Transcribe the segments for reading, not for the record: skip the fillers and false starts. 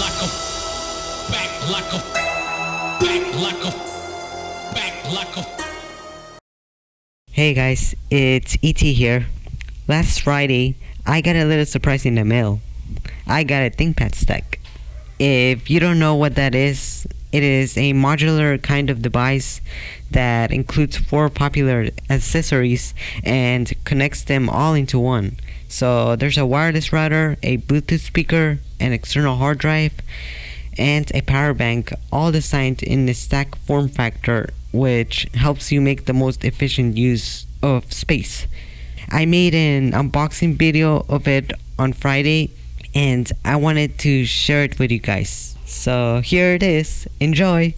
like a, back like a, back like a, back like a. Hey guys, it's ET here. Last Friday, I got a little surprise in the mail. I got a ThinkPad Stack. If you don't know what that is, it is a modular kind of device that includes 4 popular accessories and connects them all into one. So there's a wireless router, a Bluetooth speaker, an external hard drive, and a power bank, all designed in the stack form factor, which helps you make the most efficient use of space. I made an unboxing video of it on Friday, and I wanted to share it with you guys. So here it is. Enjoy!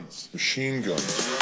Guns. Machine guns.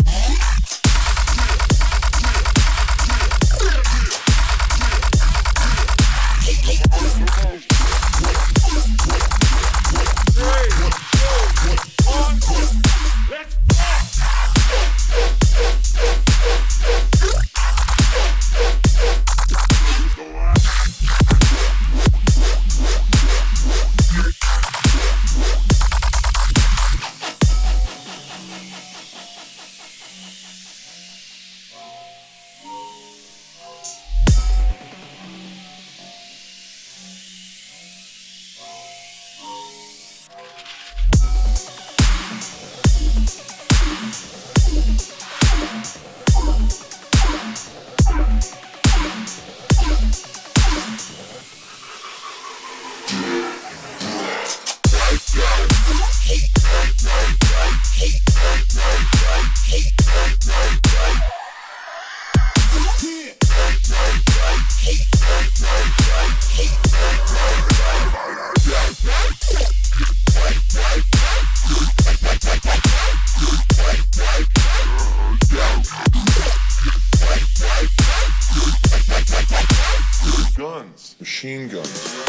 Guns. Machine guns.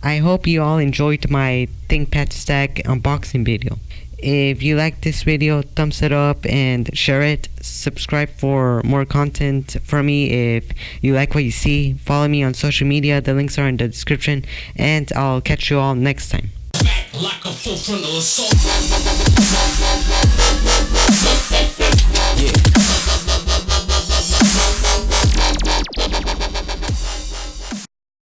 I hope you all enjoyed my ThinkPad Stack unboxing video. If you like this video, thumbs it up and share it. Subscribe for more content from me. If you like what you see, follow me on social media. The links are in the description, and I'll catch you all next time. Back like a full frontal assault. Yeah.